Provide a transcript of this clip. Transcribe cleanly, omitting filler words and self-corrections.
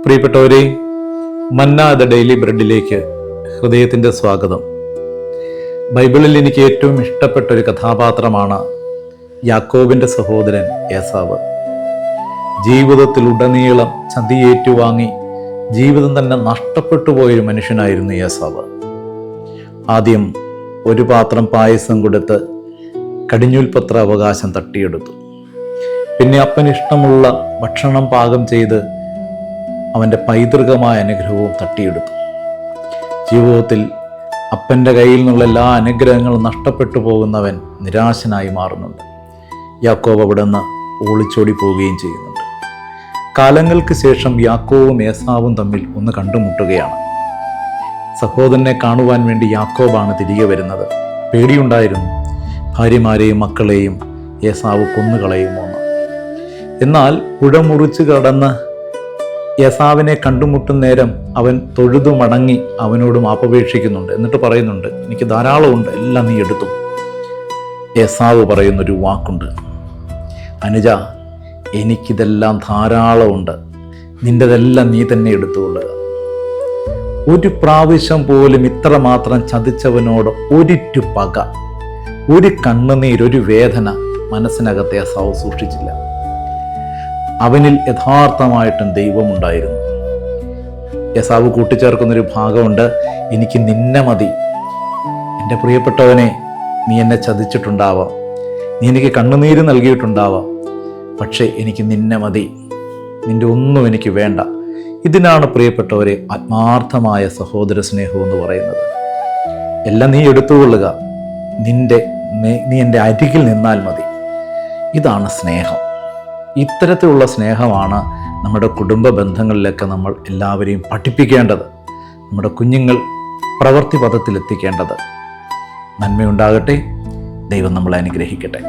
പ്രിയപ്പെട്ടവരെ, മന്ന the daily ബ്രെഡിലേക്ക് ഹൃദയത്തിൻ്റെ സ്വാഗതം. ബൈബിളിൽ എനിക്ക് ഏറ്റവും ഇഷ്ടപ്പെട്ട ഒരു കഥാപാത്രമാണ് യാക്കോബിൻ്റെ സഹോദരൻ ഏസാവ്. ജീവിതത്തിലുടനീളം ചതിയേറ്റുവാങ്ങി ജീവിതം തന്നെ നഷ്ടപ്പെട്ടു പോയൊരു മനുഷ്യനായിരുന്നു ഏസാവ്. ആദ്യം ഒരു പാത്രം പായസം കൊടുത്ത് കടിഞ്ഞൂൽപത്ര അവകാശം തട്ടിയെടുത്തു. പിന്നെ അപ്പനിഷ്ടമുള്ള ഭക്ഷണം പാകം ചെയ്ത് അവൻ്റെ പൈതൃകമായ അനുഗ്രഹവും തട്ടിയെടുത്തു. ജീവിതത്തിൽ അപ്പൻ്റെ കയ്യിൽ നിന്നുള്ള എല്ലാ അനുഗ്രഹങ്ങളും നഷ്ടപ്പെട്ടു പോകുന്നവൻ നിരാശനായി മാറുന്നുണ്ട്. യാക്കോബ് അവിടെ നിന്ന് ഒളിച്ചോടി പോവുകയും ചെയ്യുന്നുണ്ട്. കാലങ്ങൾക്ക് ശേഷം യാക്കോബും ഏസാവും തമ്മിൽ ഒന്ന് കണ്ടുമുട്ടുകയാണ്. സഹോദരനെ കാണുവാൻ വേണ്ടി യാക്കോബാണ് തിരികെ വരുന്നത്. പേടിയുണ്ടായിരുന്നു, ഭാര്യമാരെയും മക്കളെയും ഏസാവ് കൊന്നുകളയുമോ എന്ന്. എന്നാൽ പുഴ മുറിച്ച് കടന്ന് ഏസാവിനെ കണ്ടുമുട്ടും നേരം അവൻ തൊഴുതു മടങ്ങി അവനോട് മാപ്പപേക്ഷിക്കുന്നുണ്ട്. എന്നിട്ട് പറയുന്നുണ്ട്, എനിക്ക് ധാരാളമുണ്ട്, എല്ലാം നീ എടുത്തു. ഏസാവ് പറയുന്നൊരു വാക്കുണ്ട്, അനുജ, എനിക്കിതെല്ലാം ധാരാളമുണ്ട്, നിൻ്റെതെല്ലാം നീ തന്നെ എടുത്തുകൊള്ളുക. ഒരു പ്രാവശ്യം പോലും ഇത്രമാത്രം ചതിച്ചവനോട് ഒരിറ്റു പക, ഒരു കണ്ണുനീര്, ഒരു വേദന മനസ്സിനകത്തെ ഏസാവ് സൂക്ഷിച്ചില്ല. അവനിൽ യഥാർത്ഥമായിട്ടും ദൈവമുണ്ടായിരുന്നു. ഏസാവ് കൂട്ടിച്ചേർക്കുന്നൊരു ഭാഗമുണ്ട്, എനിക്ക് നിന്നെ മതി. എൻ്റെ പ്രിയപ്പെട്ടവനെ, നീ എന്നെ ചതിച്ചിട്ടുണ്ടാവാം, നീ എനിക്ക് കണ്ണുനീര് നൽകിയിട്ടുണ്ടാവാം, പക്ഷേ എനിക്ക് നിന്നെ മതി, നിൻ്റെ ഒന്നും എനിക്ക് വേണ്ട. ഇതിനാണ് പ്രിയപ്പെട്ടവരെ ആത്മാർത്ഥമായ സഹോദര സ്നേഹം എന്ന് പറയുന്നത്. എല്ലാം നീ എടുത്തുകൊള്ളുക, നീ എൻ്റെ അരികിൽ നിന്നാൽ മതി. ഇതാണ് സ്നേഹം. ഇത്തരത്തിലുള്ള സ്നേഹമാണ് നമ്മുടെ കുടുംബ ബന്ധങ്ങളിലൊക്കെ നമ്മൾ എല്ലാവരെയും പഠിപ്പിക്കേണ്ടത്, നമ്മുടെ കുഞ്ഞുങ്ങൾ പ്രവൃത്തി പദത്തിലെത്തിക്കേണ്ടത്. നന്മയുണ്ടാകട്ടെ. ദൈവം നമ്മളെ അനുഗ്രഹിക്കട്ടെ.